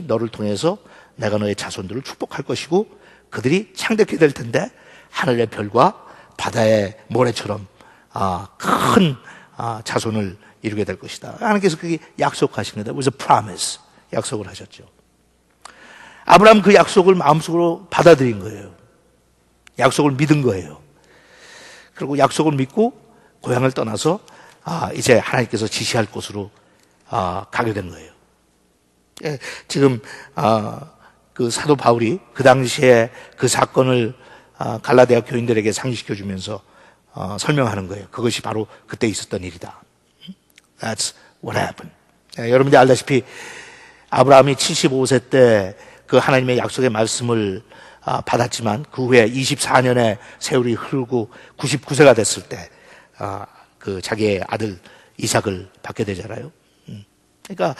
너를 통해서 내가 너의 자손들을 축복할 것이고 그들이 창대케 될 텐데 하늘의 별과 바다의 모래처럼 큰 자손을 이루게 될 것이다. 하나님께서 그게 약속하신 거다. 그래서 promise, 약속을 하셨죠. 아브라함 그 약속을 마음속으로 받아들인 거예요. 약속을 믿은 거예요. 그리고 약속을 믿고 고향을 떠나서 이제 하나님께서 지시할 곳으로 가게 된 거예요. 지금 그 사도 바울이 그 당시에 그 사건을 갈라디아 교인들에게 상기시켜 주면서 설명하는 거예요. 그것이 바로 그때 있었던 일이다. That's what happened. 여러분들이 알다시피 아브라함이 75세 때 그 하나님의 약속의 말씀을 받았지만 그 후에 24년의 세월이 흐르고 99세가 됐을 때 그 자기의 아들 이삭을 받게 되잖아요. 그러니까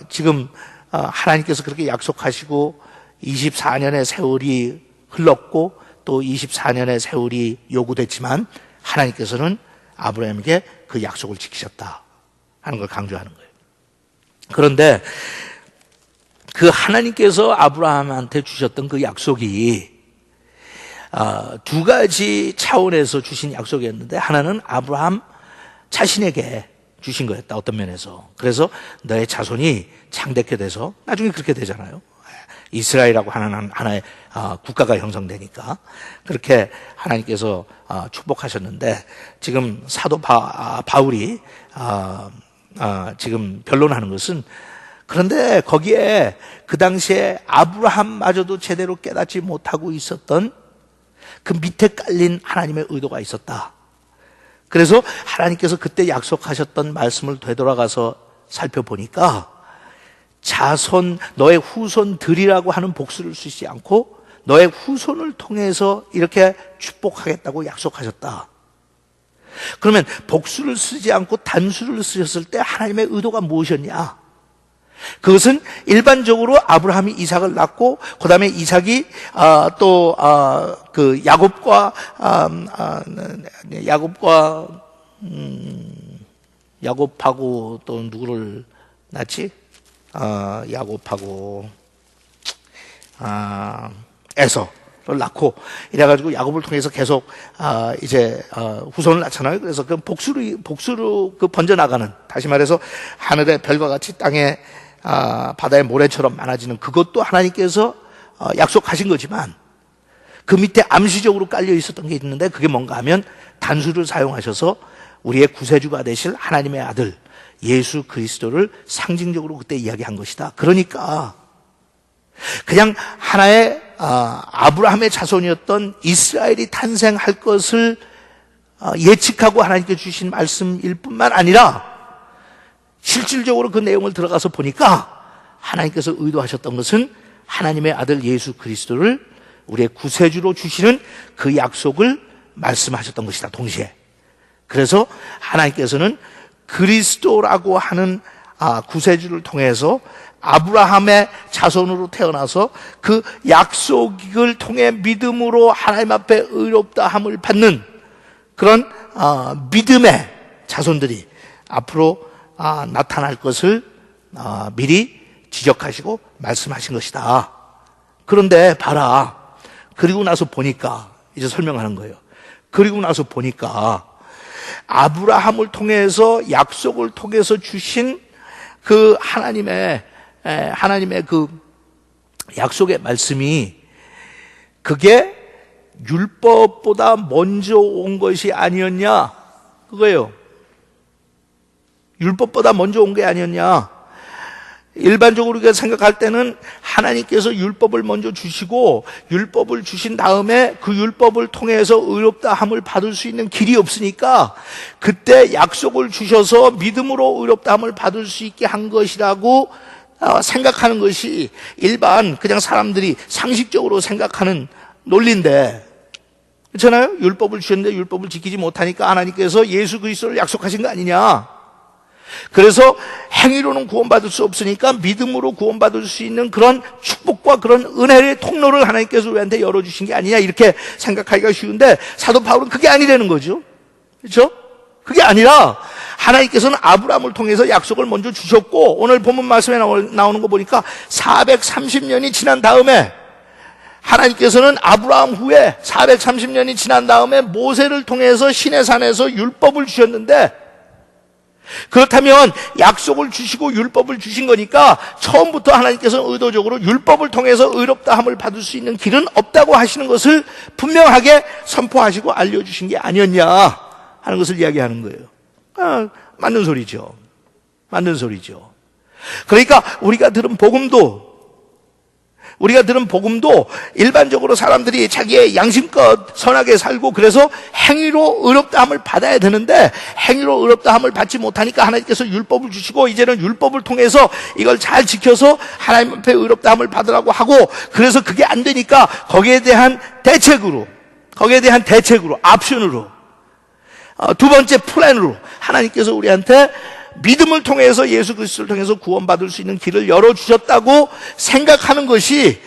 지금 하나님께서 그렇게 약속하시고 24년의 세월이 흘렀고 또 24년의 세월이 요구됐지만 하나님께서는 아브라함에게 그 약속을 지키셨다 하는 걸 강조하는 거예요. 그런데 그 하나님께서 아브라함한테 주셨던 그 약속이 두 가지 차원에서 주신 약속이었는데 하나는 아브라함 자신에게 주신 거였다. 어떤 면에서. 그래서 너의 자손이 창대케 돼서 나중에 그렇게 되잖아요. 이스라엘이라고 하는 하나의 국가가 형성되니까 그렇게 하나님께서 축복하셨는데 지금 사도 바울이 지금 변론하는 것은 그런데 거기에 그 당시에 아브라함마저도 제대로 깨닫지 못하고 있었던 그 밑에 깔린 하나님의 의도가 있었다. 그래서 하나님께서 그때 약속하셨던 말씀을 되돌아가서 살펴보니까 자손, 너의 후손들이라고 하는 복수를 쓰지 않고 너의 후손을 통해서 이렇게 축복하겠다고 약속하셨다. 그러면 복수를 쓰지 않고 단수를 쓰셨을 때 하나님의 의도가 무엇이었냐? 그것은 일반적으로 아브라함이 이삭을 낳고 그 다음에 이삭이 또 그 야곱하고 또 누구를 낳지? 야곱하고 에서를 낳고 이래가지고 야곱을 통해서 계속 이제 후손을 낳잖아요. 그래서 그 복수로 그 번져나가는, 다시 말해서 하늘의 별과 같이 땅에 바다의 모래처럼 많아지는 그것도 하나님께서 약속하신 거지만 그 밑에 암시적으로 깔려 있었던 게 있는데 그게 뭔가 하면 단수를 사용하셔서 우리의 구세주가 되실 하나님의 아들 예수 그리스도를 상징적으로 그때 이야기한 것이다. 그러니까 그냥 하나의 아브라함의 자손이었던 이스라엘이 탄생할 것을 예측하고 하나님께 주신 말씀일 뿐만 아니라 실질적으로 그 내용을 들어가서 보니까 하나님께서 의도하셨던 것은 하나님의 아들 예수 그리스도를 우리의 구세주로 주시는 그 약속을 말씀하셨던 것이다, 동시에. 그래서 하나님께서는 그리스도라고 하는 구세주를 통해서 아브라함의 자손으로 태어나서 그 약속을 통해 믿음으로 하나님 앞에 의롭다 함을 받는 그런 믿음의 자손들이 앞으로 나타날 것을 미리 지적하시고 말씀하신 것이다. 그런데 봐라. 그리고 나서 보니까 이제 설명하는 거예요. 그리고 나서 보니까 아브라함을 통해서 약속을 통해서 주신 그 하나님의 그 약속의 말씀이 그게 율법보다 먼저 온 것이 아니었냐? 그거예요. 율법보다 먼저 온 게 아니었냐? 일반적으로 우리가 생각할 때는 하나님께서 율법을 먼저 주시고 율법을 주신 다음에 그 율법을 통해서 의롭다 함을 받을 수 있는 길이 없으니까 그때 약속을 주셔서 믿음으로 의롭다 함을 받을 수 있게 한 것이라고 생각하는 것이 일반 그냥 사람들이 상식적으로 생각하는 논리인데, 그렇잖아요? 율법을 주셨는데 율법을 지키지 못하니까 하나님께서 예수 그리스도를 약속하신 거 아니냐? 그래서 행위로는 구원받을 수 없으니까 믿음으로 구원받을 수 있는 그런 축복과 그런 은혜의 통로를 하나님께서 우리한테 열어주신 게 아니냐, 이렇게 생각하기가 쉬운데 사도 바울은 그게 아니라는 거죠. 그렇죠? 그게 아니라 하나님께서는 아브라함을 통해서 약속을 먼저 주셨고, 오늘 본문 말씀에 나오는 거 보니까 430년이 지난 다음에 하나님께서는 아브라함 후에 430년이 지난 다음에 모세를 통해서 시내산에서 율법을 주셨는데, 그렇다면 약속을 주시고 율법을 주신 거니까 처음부터 하나님께서는 의도적으로 율법을 통해서 의롭다함을 받을 수 있는 길은 없다고 하시는 것을 분명하게 선포하시고 알려주신 게 아니었냐 하는 것을 이야기하는 거예요. 맞는 소리죠. 맞는 소리죠. 그러니까 우리가 들은 복음도 일반적으로 사람들이 자기의 양심껏 선하게 살고 그래서 행위로 의롭다함을 받아야 되는데, 행위로 의롭다함을 받지 못하니까 하나님께서 율법을 주시고 이제는 율법을 통해서 이걸 잘 지켜서 하나님 앞에 의롭다함을 받으라고 하고, 그래서 그게 안 되니까 거기에 대한 대책으로 옵션으로 두 번째 플랜으로 하나님께서 우리한테 믿음을 통해서 예수 그리스도를 통해서 구원받을 수 있는 길을 열어주셨다고 생각하는 것이,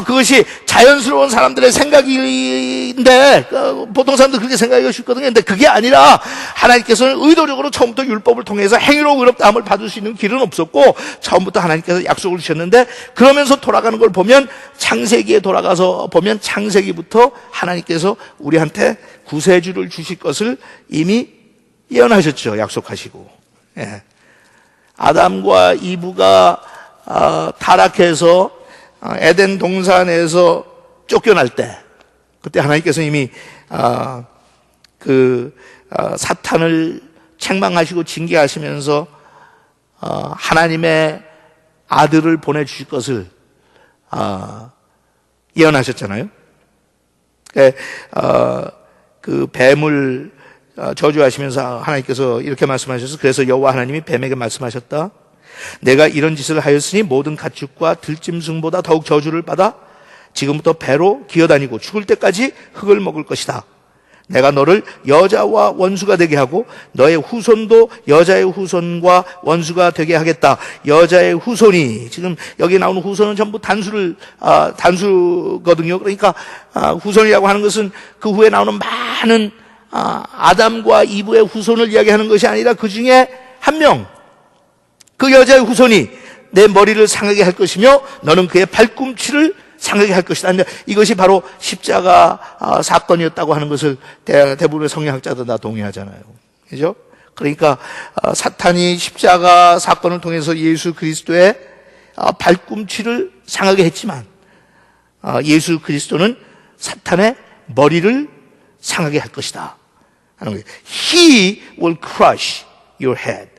그것이 자연스러운 사람들의 생각인데, 보통 사람들 그렇게 생각하기가 쉽거든요. 근데 그게 아니라 하나님께서는 의도적으로 처음부터 율법을 통해서 행위로 의롭다함을 받을 수 있는 길은 없었고, 처음부터 하나님께서 약속을 주셨는데, 그러면서 돌아가는 걸 보면, 창세기에 돌아가서 보면 창세기부터 하나님께서 우리한테 구세주를 주실 것을 이미 예언하셨죠. 약속하시고. 예. 아담과 이브가 타락해서 에덴 동산에서 쫓겨날 때, 그때 하나님께서 이미 사탄을 책망하시고 징계하시면서 하나님의 아들을 보내주실 것을 예언하셨잖아요. 그 뱀을 저주하시면서 하나님께서 이렇게 말씀하셔서, 그래서 여호와 하나님이 뱀에게 말씀하셨다. 내가 이런 짓을 하였으니 모든 가축과 들짐승보다 더욱 저주를 받아 지금부터 배로 기어다니고 죽을 때까지 흙을 먹을 것이다. 내가 너를 여자와 원수가 되게 하고 너의 후손도 여자의 후손과 원수가 되게 하겠다. 여자의 후손이, 지금 여기 나오는 후손은 전부 단수거든요. 그러니까 후손이라고 하는 것은 그 후에 나오는 많은 아담과 이브의 후손을 이야기하는 것이 아니라 그 중에 한 명, 그 여자의 후손이 내 머리를 상하게 할 것이며 너는 그의 발꿈치를 상하게 할 것이다. 이것이 바로 십자가 사건이었다고 하는 것을 대부분의 성경학자들 다 동의하잖아요. 그죠? 그러니까 사탄이 십자가 사건을 통해서 예수 그리스도의 발꿈치를 상하게 했지만 예수 그리스도는 사탄의 머리를 상하게 할 것이다 하는 거예요. He will crush your head.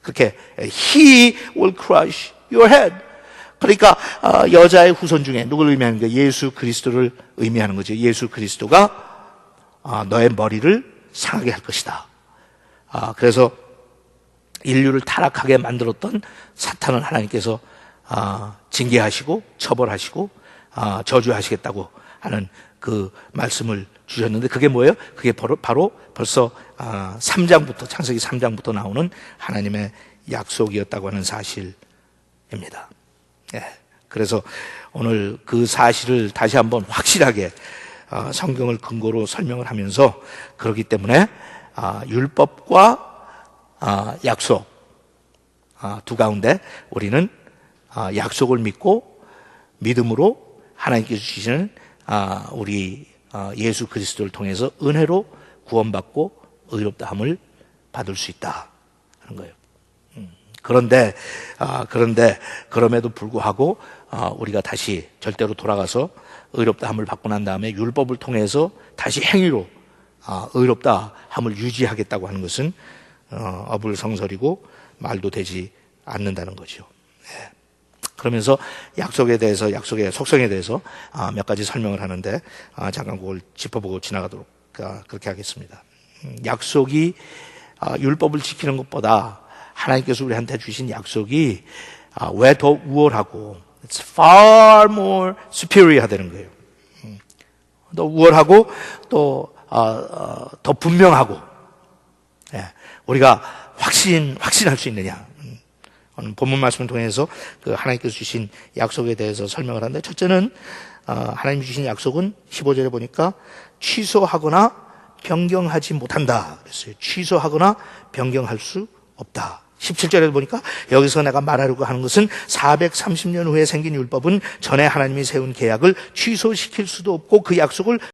그렇게 He will crush your head. 그러니까 여자의 후손 중에 누굴 의미하는 거예요? 예수 그리스도를 의미하는 거죠. 예수 그리스도가 너의 머리를 상하게 할 것이다. 그래서 인류를 타락하게 만들었던 사탄을 하나님께서 징계하시고 처벌하시고 저주하시겠다고 하는 그 말씀을 주셨는데, 그게 뭐예요? 그게 바로 벌써 3장부터, 창세기 3장부터 나오는 하나님의 약속이었다고 하는 사실입니다. 예. 그래서 오늘 그 사실을 다시 한번 확실하게 성경을 근거로 설명을 하면서, 그렇기 때문에 율법과 약속 두 가운데 우리는 약속을 믿고 믿음으로 하나님께서 주시는 우리 예수 그리스도를 통해서 은혜로 구원받고 의롭다함을 받을 수 있다 하는 거예요. 그런데 그럼에도 불구하고 우리가 다시 절대로 돌아가서 의롭다함을 받고 난 다음에 율법을 통해서 다시 행위로 의롭다함을 유지하겠다고 하는 것은 어불성설이고 말도 되지 않는다는 거죠. 네. 그러면서 약속에 대해서, 약속의 속성에 대해서 몇 가지 설명을 하는데 잠깐 그걸 짚어보고 지나가도록 그렇게 하겠습니다. 약속이 율법을 지키는 것보다 하나님께서 우리한테 주신 약속이 왜 더 우월하고 it's far more superior 되는 거예요. 더 우월하고 또 더 분명하고, 예, 우리가 확신할 수 있느냐. 오늘 본문 말씀을 통해서 그 하나님께서 주신 약속에 대해서 설명을 하는데, 첫째는 하나님이 주신 약속은 15절에 보니까 취소하거나 변경하지 못한다 그랬어요. 취소하거나 변경할 수 없다. 17절에 보니까 여기서 내가 말하려고 하는 것은 430년 후에 생긴 율법은 전에 하나님이 세운 계약을 취소시킬 수도 없고 그 약속을